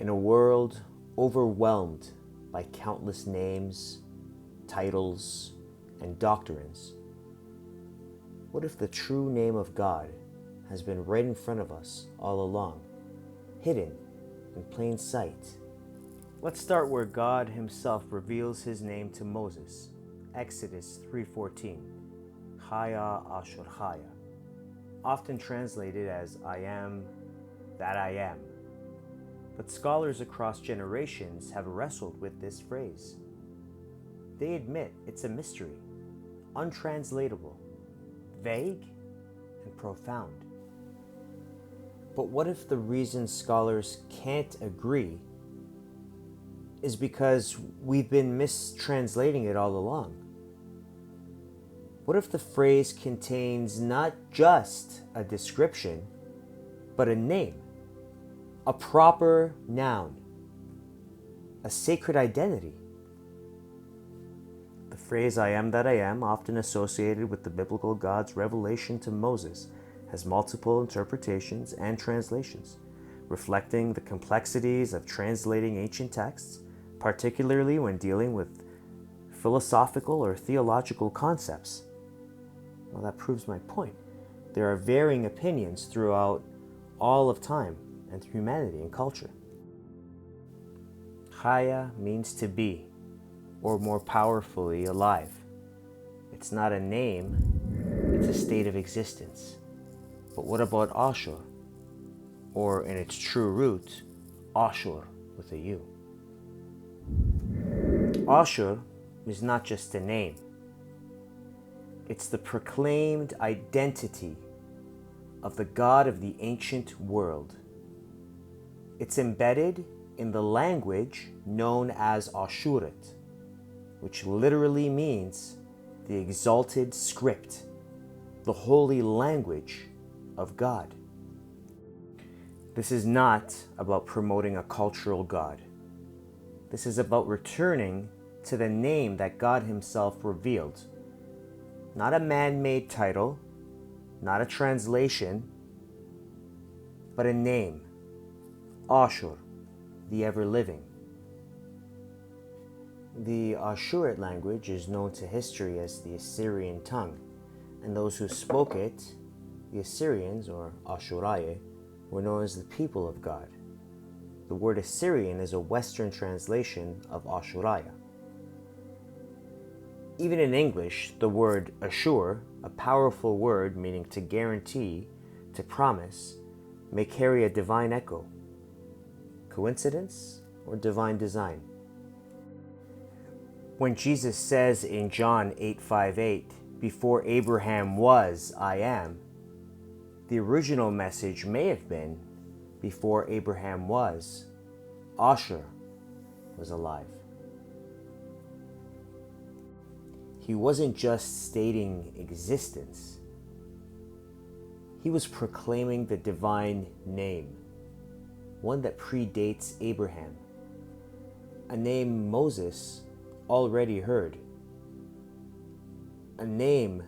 In a world overwhelmed by countless names, titles, and doctrines, what if the true name of God has been right in front of us all along, hidden in plain sight? Let's start where God himself reveals his name to Moses. Exodus 3:14, Chaya Ashur Chaya, often translated as I am that I am. But scholars across generations have wrestled with this phrase. They admit it's a mystery, untranslatable, vague, and profound. But what if the reason scholars can't agree is because we've been mistranslating it all along? What if the phrase contains not just a description, but a name, a proper noun, a sacred identity? The phrase I am that I am, often associated with the biblical God's revelation to Moses, has multiple interpretations and translations, reflecting the complexities of translating ancient texts, particularly when dealing with philosophical or theological concepts. Well, that proves my point. There are varying opinions throughout all of time and humanity and culture. Chaya means to be, or more powerfully, alive. It's not a name, it's a state of existence. But what about Ashur, or in its true root, Ashur with a U? Ashur is not just a name. It's the proclaimed identity of the God of the ancient world. It's embedded in the language known as Ashurit, which literally means the exalted script, the holy language of God. This is not about promoting a cultural God. This is about returning to the name that God himself revealed. Not a man-made title, not a translation, but a name, Ashur, the ever-living. The Ashurit language is known to history as the Assyrian tongue, and those who spoke it, the Assyrians, or Ashuraye, were known as the people of God. The word Assyrian is a Western translation of Ashuraya. Even in English, the word assure, a powerful word meaning to guarantee, to promise, may carry a divine echo. Coincidence or divine design? When Jesus says in John 8:58, before Abraham was, I am, the original message may have been, before Abraham was, Ashur was alive. He wasn't just stating existence. He was proclaiming the divine name, one that predates Abraham, a name Moses already heard, a name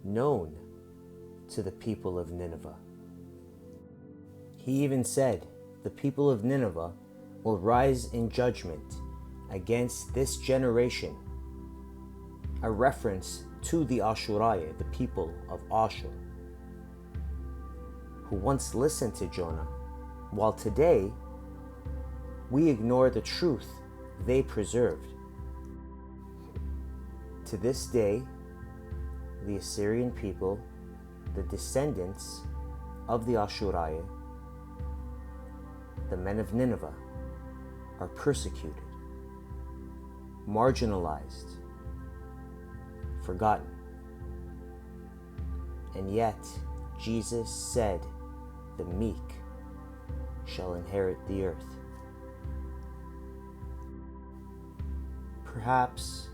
known to the people of Nineveh. He even said, the people of Nineveh will rise in judgment against this generation, a reference to the Ashuraya, the people of Ashur, who once listened to Jonah, while today we ignore the truth they preserved. To this day, the Assyrian people, the descendants of the Ashuraya, the men of Nineveh, are persecuted, marginalized, forgotten. And yet, Jesus said, the meek shall inherit the earth. Perhaps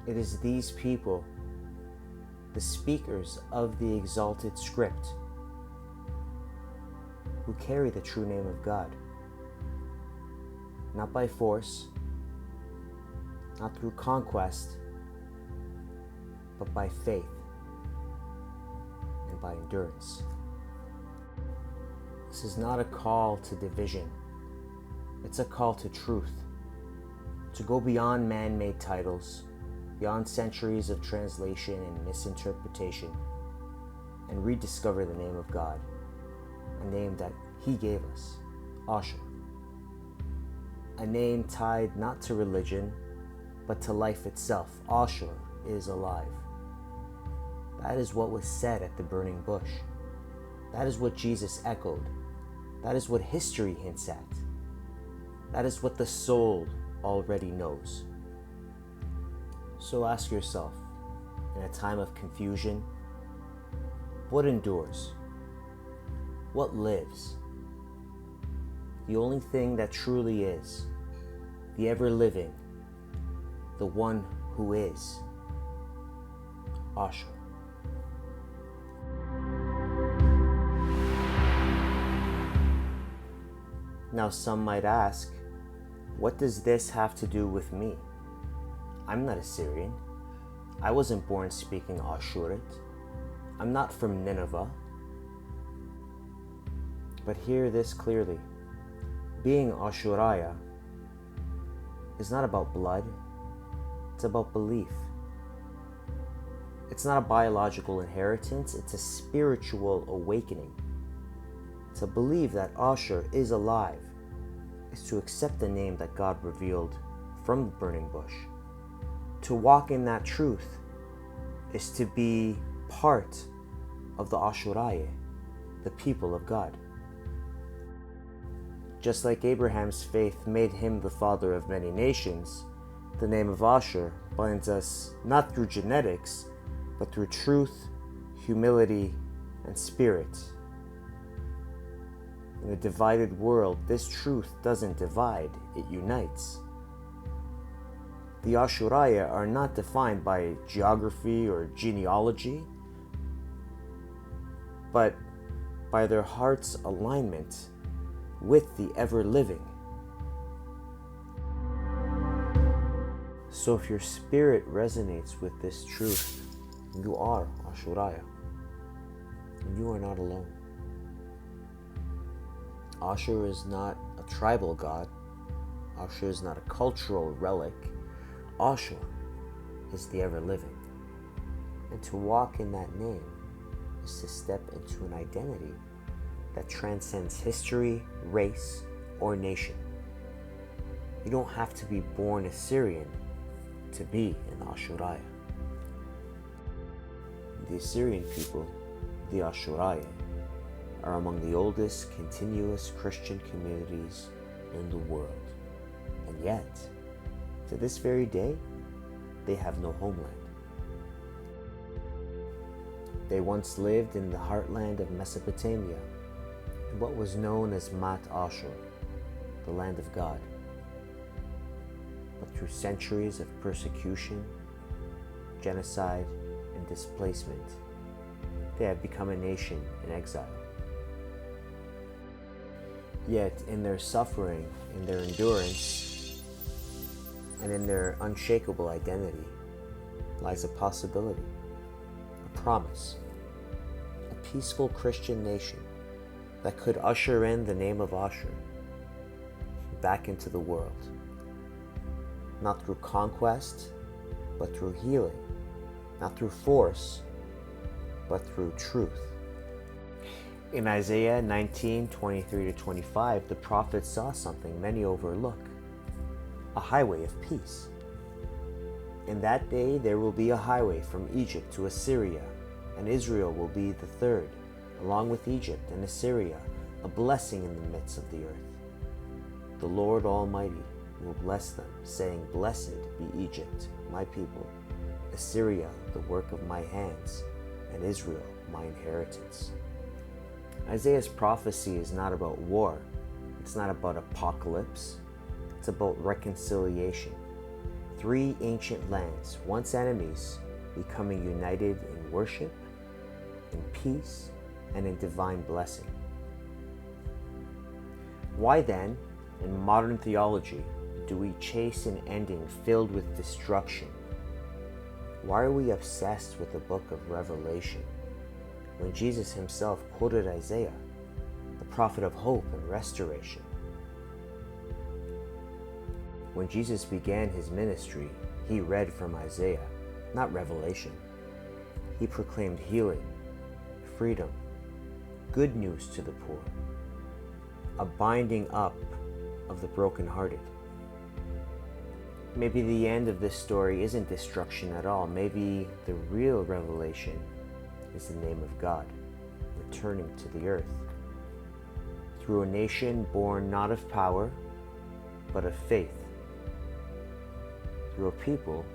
it is these people, the speakers of the exalted script, who carry the true name of God. Not by force, not through conquest, but by faith and by endurance. This is not a call to division, It's a call to truth, to go beyond man-made titles, beyond centuries of translation and misinterpretation, and rediscover the name of God, a name that He gave us, Asher. A name tied not to religion, but to life itself. Asher is alive. That is what was said at the burning bush. That is what Jesus echoed. That is what history hints at. That is what the soul already knows. So ask yourself, in a time of confusion, what endures? What lives? The only thing that truly is, the ever-living, the one who is, Asher. Now some might ask, what does this have to do with me? I'm not Assyrian. I wasn't born speaking Ashurit. I'm not from Nineveh. But hear this clearly. Being Ashuriah is not about blood. It's about belief. It's not a biological inheritance. It's a spiritual awakening. To believe that Asher is alive is to accept the name that God revealed from the burning bush. To walk in that truth is to be part of the Ashuriah, the people of God. Just like Abraham's faith made him the father of many nations, the name of Asher binds us not through genetics, but through truth, humility, and spirit. In a divided world, this truth doesn't divide, it unites. The Ashuriah are not defined by geography or genealogy, but by their heart's alignment with the ever-living. So if your spirit resonates with this truth, you are Ashuriah, and you are not alone. Asher is not a tribal god. Asher is not a cultural relic. Asher is the ever-living. And to walk in that name is to step into an identity that transcends history, race, or nation. You don't have to be born Assyrian to be an Ashuriah. The Assyrian people, the Ashuriah, are among the oldest continuous Christian communities in the world. And yet, to this very day, they have no homeland. They once lived in the heartland of Mesopotamia, in what was known as Mat Ashur, the land of God. But through centuries of persecution, genocide, and displacement, they have become a nation in exile. Yet in their suffering, in their endurance, and in their unshakable identity lies a possibility, a promise, a peaceful Christian nation that could usher in the name of Asher back into the world, not through conquest, but through healing, not through force, but through truth. In Isaiah 19:23-25, the prophet saw something many overlook, a highway of peace. In that day there will be a highway from Egypt to Assyria, and Israel will be the third, along with Egypt and Assyria, a blessing in the midst of the earth. The Lord Almighty will bless them, saying, Blessed be Egypt, my people, Assyria, the work of my hands, and Israel, my inheritance. Isaiah's prophecy is not about war. It's not about apocalypse. It's about reconciliation. Three ancient lands, once enemies, becoming united in worship, in peace, and in divine blessing. Why then, in modern theology, do we chase an ending filled with destruction? Why are we obsessed with the book of Revelation when Jesus himself quoted Isaiah, the prophet of hope and restoration? When Jesus began his ministry, he read from Isaiah, not Revelation. He proclaimed healing, freedom, good news to the poor, a binding up of the brokenhearted. Maybe the end of this story isn't destruction at all. Maybe the real revelation is the name of God returning to the earth through a nation born not of power, but of faith, through a people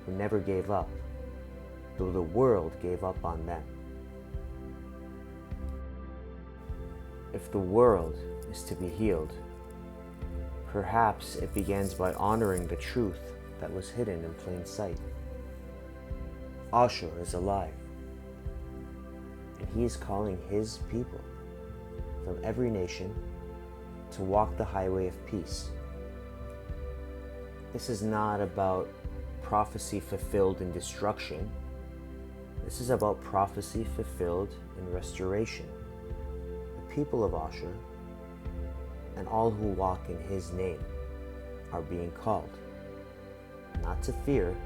who never gave up, though the world gave up on them. If the world is to be healed, perhaps it begins by honoring the truth that was hidden in plain sight. Ashur is alive, and he is calling his people from every nation to walk the highway of peace. This is not about prophecy fulfilled in destruction. This is about prophecy fulfilled in restoration. The people of Ashur and all who walk in his name are being called, not to fear,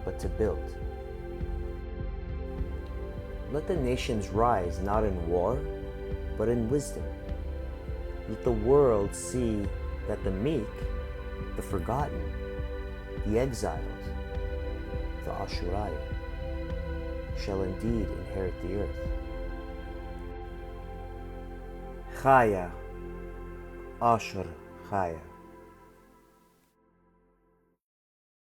but to build. Let the nations rise not in war, but in wisdom. Let the world see that the meek, the forgotten, the exiled, the Ashuriah, shall indeed inherit the earth. Chaya, Ashur Chaya.